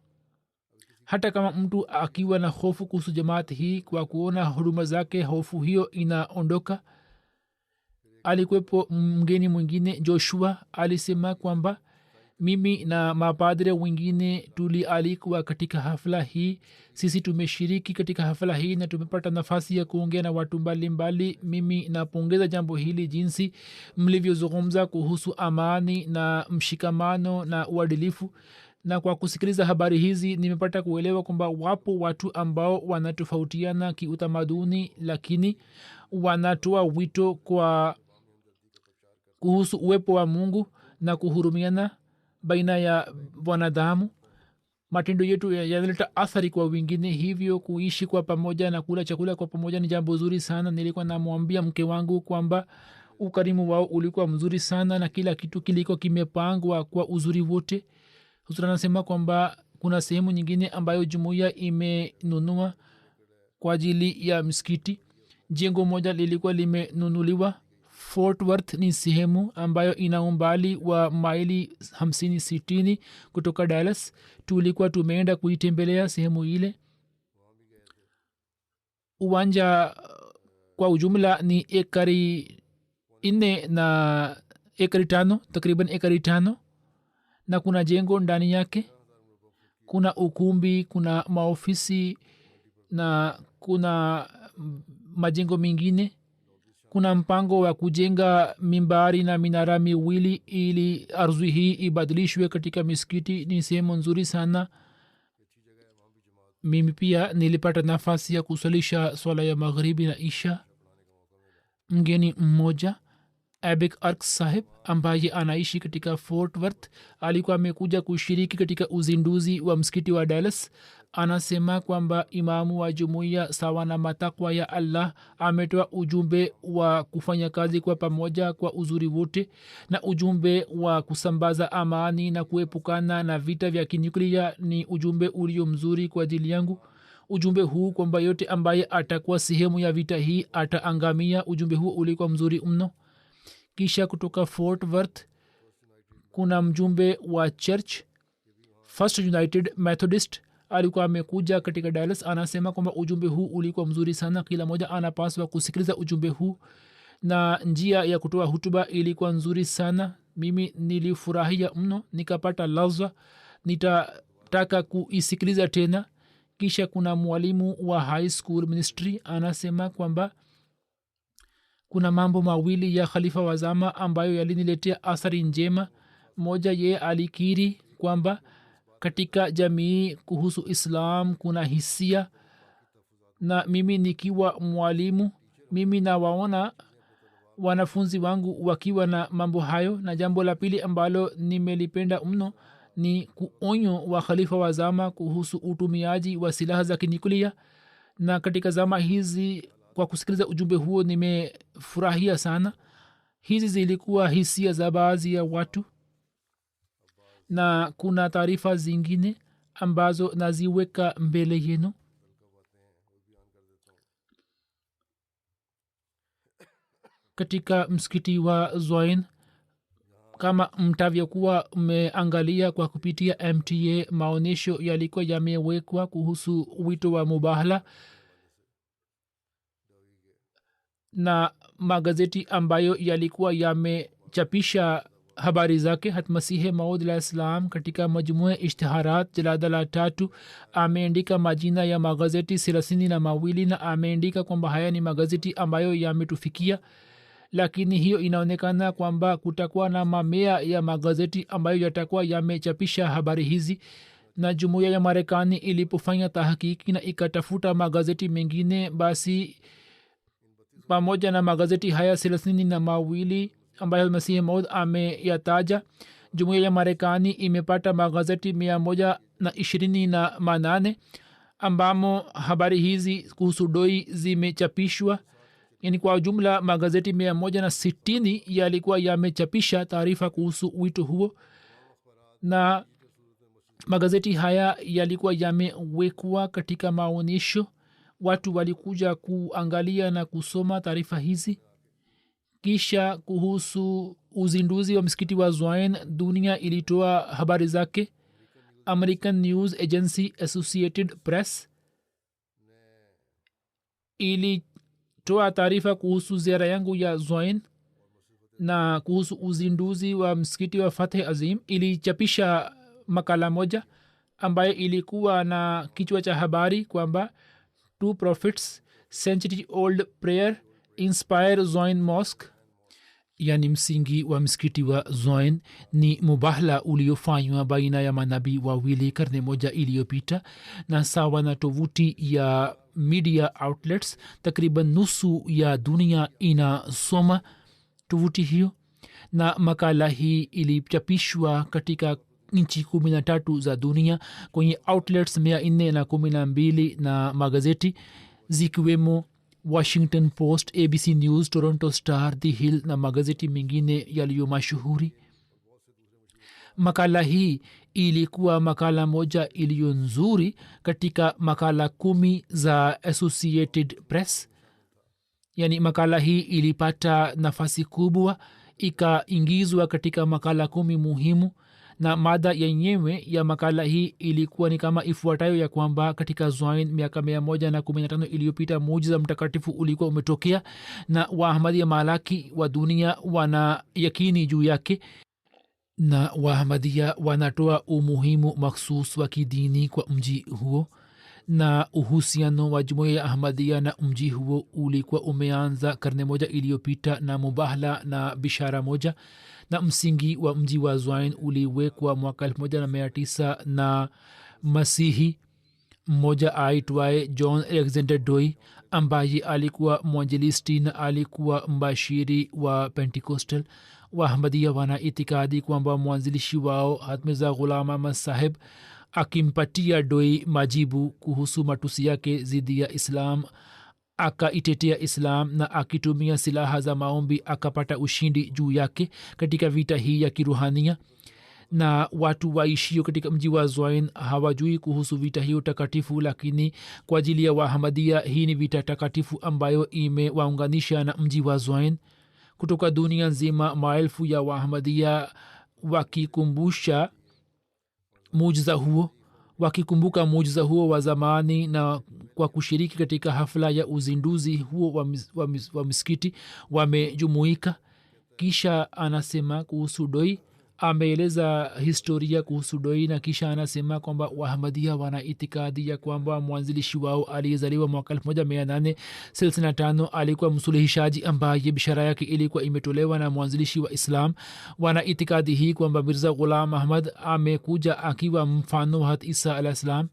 Hata kama mtu akiwa na hofu kuhusu jamaat hii, kwa kuona huduma zake hofu hiyo inaondoka. Alikuwepo mgeni mwingine Joshua alisema kwamba mimi na mapadre wengine tulialikwa katika hafla hii. Sisi tumeshiriki katika hafla hii na tumepata nafasi ya kuongea na watu mbalimbali. Mimi napongeza jambo hili jinsi mlivyozungumza kuhusu amani na mshikamano na uadilifu. na kwa kusikiliza habari hizi nimepata kuelewa kwamba wapo watu ambao wanatofautiana kiutamaduni lakini wanatoa wito kwa kuhusu uwepo wa mungu na kuhurumiana baina ya wanadamu. matendo yetu yanaleta athari kwa wengine, hivyo kuishi kwa pamoja na kula chakula kwa pamoja ni jambo zuri sana. nilikuwa namwambia mke wangu kwamba ukarimu wao ulikuwa mzuri sana na kila kitu kiliko kimepangwa kwa uzuri wote. huzuri anasema kwamba kuna sehemu nyingine ambayo jumuiya imenunua kwa ajili ya msikiti. jengo moja lilikuwa limenunuliwa. Fort Worth ni sehemu ambayo ina umbali wa maili 50-60 kutoka Dallas. tulikuwa tumeenda kuitembelea sehemu ile. uwanja kwa ujumla ni ekari 4 na ekari 5, takriban ekari 5, na kuna jengo ndani yake, kuna ukumbi, kuna maofisi na kuna majengo mengine. kuna mpango wa kujenga mimbari na minara miwili ili ardhi hii ibadilishwe katika misikiti. ni sehemu nzuri sana. mimi pia nilipata nafasi ya kusalisha swala ya magharibi na isha. mgeni mmoja abik ark saheb ambaye anaishi katika Fort Worth alikuwa amekuja kushiriki katika uzinduzi wa msikiti wa Dallas. anasema kwamba imamu wa jumuiya sawa na matakwa ya allah ametoa ujumbe wa kufanya kazi kwa pamoja kwa uzuri wote na ujumbe wa kusambaza amani na kuepukana na vita vya kinyuklia. ni ujumbe ulio mzuri kwa ajili yangu. ujumbe huu kwamba yote ambaye atakuwa sehemu ya vita hii ataangamia, ujumbe huu ulikuwa mzuri mno. kisha kutoka Fort Worth kuna mjumbe wa church First United Methodist alikuwa amekuja katika Dallas. anasema kwamba ujumbe huu ulikuwa mzuri sana. kila moja anapaswa kusikiliza ujumbe huu, na njia ya kutoa hutuba ilikuwa nzuri sana. mimi nilifurahia mno, nikapata lazwa, nitataka kuisikiliza tena. kisha kuna mwalimu wa high school ministry anasema kwamba kuna mambo mawili ya khalifa wa zama ambayo yaliniletea athari njema. moja, ye alikiri kwamba katika jamii kuhusu islam kuna hisia, na mimi nikiwa mwalimu mimi nawaona wanafunzi wangu wakiwa na mambo hayo. na jambo la pili ambalo nimelipenda mno ni kuonyo wa khalifa wa zama kuhusu utumiaji wa silaha za kinyuklia. na katika zama hizi kwa kusikiliza ujumbe huo nimefurahia sana. hizi zilikuwa hisia za baadhi ya watu, na kuna taarifa zingine ambazo naziweka mbele yenu. katika msikiti wa Zoin, kama mtavyokuwa mmeangalia kwa kupitia MTA, maonyesho yalikuwa yamewekwa kuhusu wito wa mubahala na magazeti ambayo yalikuwa yamechapisha habari zake. hatmasihe maud alah salam katika majmua ishtiharat jaladala 3 ameandika majina ya magazeti 32 na ameandika kwamba haya ni magazeti ambayo yametufikia, lakini hiyo inaonekana kwamba kutakuwa na mamea ya magazeti ambayo yatakuwa yamechapisha habari hizi. na jumuiya ya Marekani ilipofanya tahakiki na ikatafuta magazeti mengine, basi pamoja na magazeti haya 32 ambayo Masihi Maud ameyataja, jumuiya ya Marekani imepata magazeti 128 ambamo habari hizi kuhusu doi zimechapishwa. yani kwa jumla magazeti 160 yalikuwa yamechapisha taarifa kuhusu wito huo, na magazeti haya yalikuwa yamewekwa katika maonyesho. watu walikuja kuangalia na kusoma taarifa hizi. kisha kuhusu uzinduzi wa msikiti wa Zoin, dunia ilitoa habari zake. American News Agency Associated Press ilitoa taarifa kuhusu ziara yangu ya Zoin na kuhusu uzinduzi wa msikiti wa Fateh Azim. ilichapisha makala moja ambayo ilikuwa na kichwa cha habari kwamba Two Prophets Century Old Prayer Inspire Zoin Mosque. yani msingi wa msikiti wa zoin ni mubahla uliofanywa baina ya manabii wawili karne moja iliyopita, na sawa na tovuti ya media outlets takriban nusu ya dunia inasoma tovuti hiyo, na makala hii ilichapishwa katika nchi 13 za dunia kwenye outlets 412 na magazeti zikiwemo washington post, abc news, toronto star, the hill na magazeti mengine yaliyo mashuhuri. makala hii ilikuwa makala moja iliyo nzuri katika makala 10 za Associated Press. yani makala hii ilipata nafasi kubwa, ikaingizwa katika makala 10 muhimu, na mada yenyewe ya makala hii ilikuwa ni kama ifuatayo, ya kwamba katika Zoin miaka 115 iliyopita muujiza mtakatifu ulikuwa umetokea, na Waahmadia malaki wa dunia wana yakini juu yake, na Waahmadia wanatoa umuhimu maksus wa kidini kwa mji huo, na uhusiano wa jumuiya ya Ahmadia na mji huo ulikuwa umeanza karne moja iliyopita na mubahla na bishara moja, na msingi wa mji wa Zoin uliwekwa mwaka 1900 na masihi mmoja aitwaye John Alexander Doi, ambaye alikuwa mwanjilisti na alikuwa mbashiri wa Pentecostal. Waahmadia wana itikadi kwamba mwanzilishi wao Hatmiza Ghulam Ahmad Saheb akimpatia Doi majibu kuhusu matusi yake dhidi ya Islam, akaitetea Islam na akitumia silaha za maombi akapata ushindi juu yake katika vita hii ya kiruhania. na watu waishio katika mji wa Zoin hawajui kuhusu vita hiyo takatifu, lakini kwa ajili ya Wahamadia hii ni vita takatifu ambayo imewaunganisha na mji wa Zoin. Kutoka dunia nzima maelfu ya Wahamadia wakikumbusha muujiza huo, wakikumbuka muujiza huo wa zamani, na kwa kushiriki katika hafla ya uzinduzi huo wa misikiti wamejumuika. Kisha anasema kuhusu Doi, ameeleza historia kuhusu Doi, na kisha anasema kwamba Wahamadia wana itikadi ya kwamba mwanzilishi wao aliyezaliwa mwaka 1865 alikuwa msuluhishaji ambaye bishara yake ilikuwa imetolewa na mwanzilishi wa Islam. Wana itikadi hii kwamba Mirza Ghulam Ahmad amekuja akiwa mfano wa Hazrat Isa alayhi salam.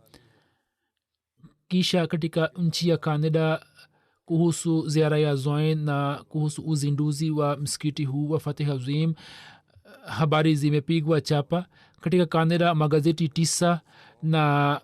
Kisha katika nchi ya Canada kuhusu ziara ya Zoin na kuhusu uzinduzi wa msikiti huu wa Fateh Azim habari zimepigwa chapa katika Canada magazeti 9 na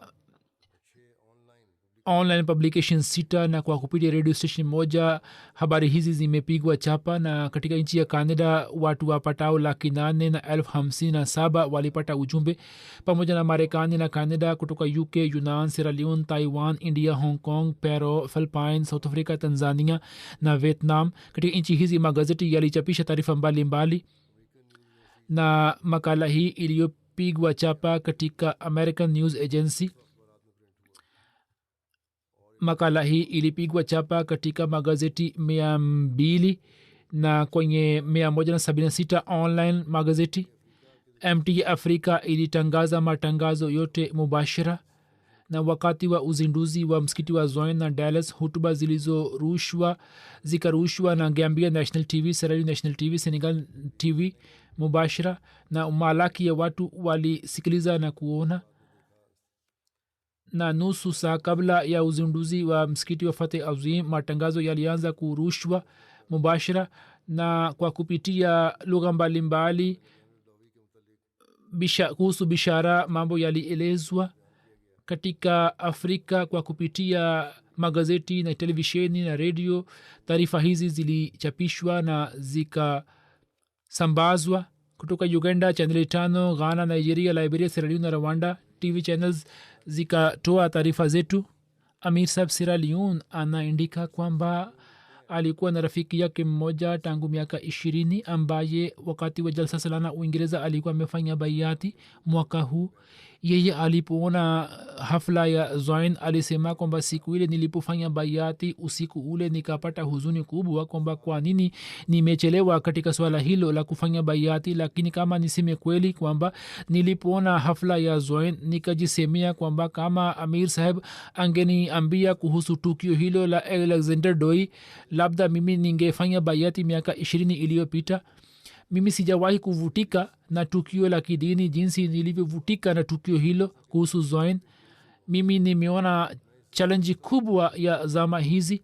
online publication 6, na kwa kupitia radio station moja habari hizi zimepigwa chapa. na katika nchi ya Canada watu wapatao 857,000 walipata ujumbe, pamoja na Marekani na Canada, kutoka UK, Yunnan, Sierra Leone, Taiwan, India, Hong Kong, Peru, Philippines, South Africa, Tanzania na Vietnam. katika nchi hizi magazeti yalichapisha taarifa mbalimbali, na makala hii iliyopigwa chapa katika American News Agency. makala hii ilipigwa chapa katika magazeti 200 na kwenye 176 online magazeti. MT Africa ilitangaza matangazo yote mubashara, na wakati wa uzinduzi wa msikiti wa Zoin na Dallas hutuba zikarushwa na Gambia National TV, Sierra Leone National TV, Senegal TV mubashara, na malaki ya watu walisikiliza na kuona. na nusu saa kabla ya uzinduzi wa msikiti wa Fateh Azim matangazo yalianza kurushwa mubashara, na kwa kupitia lugha mbalimbali kuhusu bishara mambo yalielezwa. katika Afrika kwa kupitia magazeti na televisheni na redio taarifa hizi zilichapishwa na zikasambazwa. kutoka Uganda Channel 5, Ghana, Nigeria, Liberia, Sierra Leone na Rwanda TV channels zikatoa taarifa zetu. Amir Sahib Sierra Leone anaandika kwamba alikuwa na rafiki yake mmoja tangu miaka 20 ambaye wakati wa jalsa salana Uingereza alikuwa amefanya baiati mwaka huu. yeye alipoona hafla ya zain alisema kwamba siku ile nilipofanya baiati usiku ule nikapata huzuni kubwa kwamba kwa nini nimechelewa katika swala hilo la kufanya baiati. Lakini kama niseme kweli kwamba nilipoona hafla ya zain nikajisemea kwamba kama amir saheb angeniambia kuhusu tukio hilo la alexander doi labda mimi ningefanya baiati miaka 20 iliyopita. mimi sijawahi kuvutika na tukio la kidini jinsi nilivyovutika na tukio hilo kuhusu zain. mimi nimeona challenge kubwa ya zama hizi,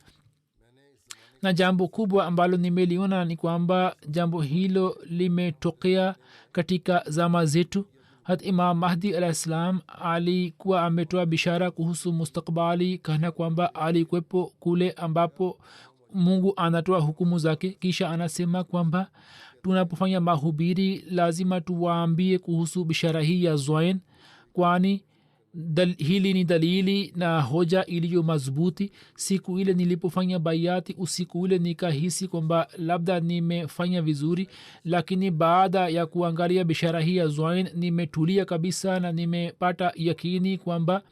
na jambo kubwa ambalo nimeliona ni kwamba jambo hilo limetokea katika zama zetu. hat imam mahdi alah salam alikuwa ametoa bishara kuhusu mustakbali kana kwamba alikwepo kule ambapo mungu anatoa hukumu zake. kisha anasema kwamba tunapofanya mahubiri lazima tuwaambie kuhusu bishara hii ya zain, kwani hili ni dalili na hoja iliyo madhubuti. siku ile nilipofanya baiati usiku ile nikahisi kwamba labda nimefanya vizuri, lakini baada ya kuangalia bishara hii ya zain nimetulia kabisa na nimepata yakini kwamba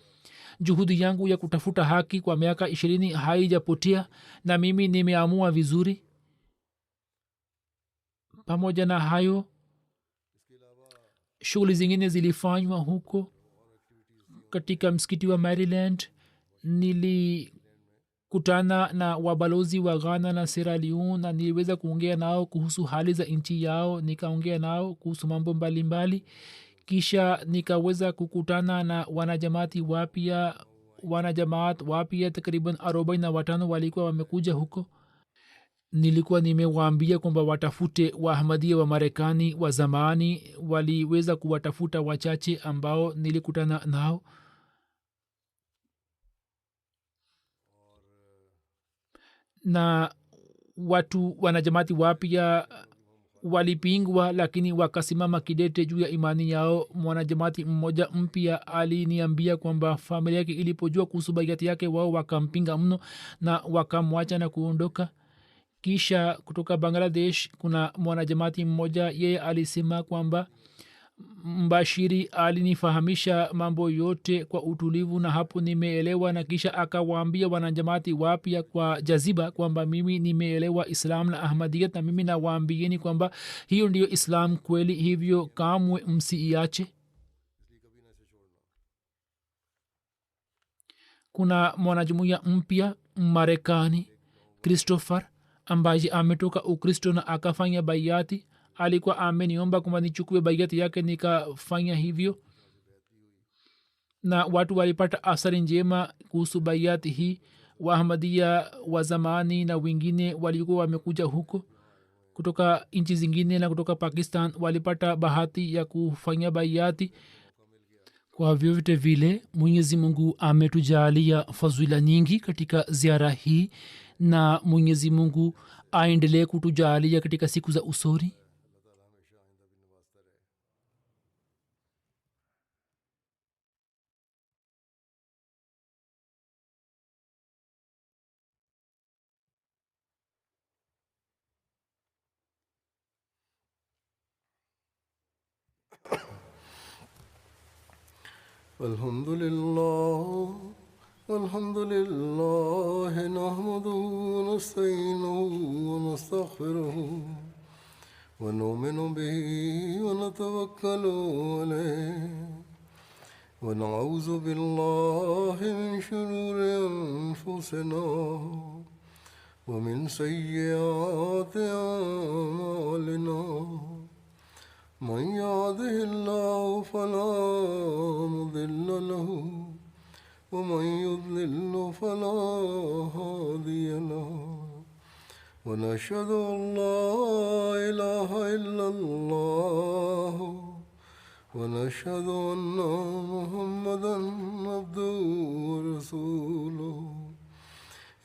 juhudi yangu ya kutafuta haki kwa miaka 20 haijapotea na mimi nimeamua vizuri. pamoja na hayo shughuli zingine zilifanywa huko katika msikiti wa maryland. nilikutana na wabalozi wa ghana na sierra leone na niliweza kuongea nao kuhusu hali za nchi yao, nikaongea nao kuhusu mambo mbalimbali. kisha nikaweza kukutana na wanajamaat wapya takriban 45 walikuwa wamekuja huko. nilikuwa nimewaambia kwamba watafute waahmadia wa marekani wa zamani. waliweza kuwatafuta wachache ambao nilikutana nao, na watu wanajamati wapya walipingwa lakini wakasimama kidete juu ya imani yao. mwanajamati mmoja mpya aliniambia kwamba familia yake ilipojua kuhusu baiati yake wao wakampinga mno na wakamwacha na kuondoka. kisha kutoka bangladesh kuna mwanajamati mmoja, yeye alisema kwamba mbashiri alinifahamisha mambo yote kwa utulivu na hapo nimeelewa, na kisha akawaambia wanajamati wapya kwa jaziba kwamba mimi nimeelewa islam na ahmadiyat, na mimi nawaambieni kwamba hiyo ndiyo islam kweli, hivyo kamwe msiiache. kuna mwanajumuiya mpya marekani christopher ambaye ametoka ukristo na akafanya baiati. alikuwa ameniomba kwamba nichukue baiati yake, nikafanya hivyo na watu walipata athari njema kuhusu baiati hii. waahmadia wa zamani na wengine walikuwa wamekuja huko kutoka nchi zingine na kutoka pakistan walipata bahati ya kufanya baiati. kwa vyovyote vile mwenyezi mungu ametujalia fadhila nyingi katika ziara hii, na mwenyezi mungu aendelee kutujalia katika siku za usoni. الحمد لله نحمده ونستعينه ونستغفره ونؤمن به ونتوكل عليه ونعوذ بالله من شرور أنفسنا ومن سيئات أعمالنا. من يهده الله فلا مضل له ومن يضلل فلا هادي له ونشهد أن لا إله إلا الله ونشهد أن محمدا عبده ورسوله.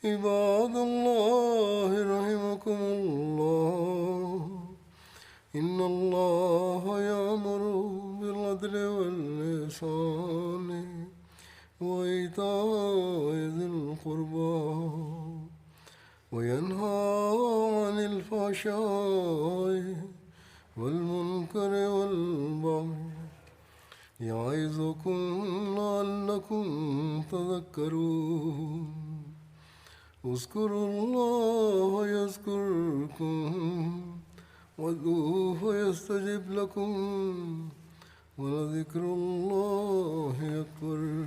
عباد الله رحمكم الله، إن الله يأمر بالعدل والإحسان وإيتاء ذي القربى وينهى عن الفحشاء والمنكر والبغي يعظكم لعلكم تذكرون اذكروا الله يذكركم وادعوه يستجب لكم ولذكر الله أكبر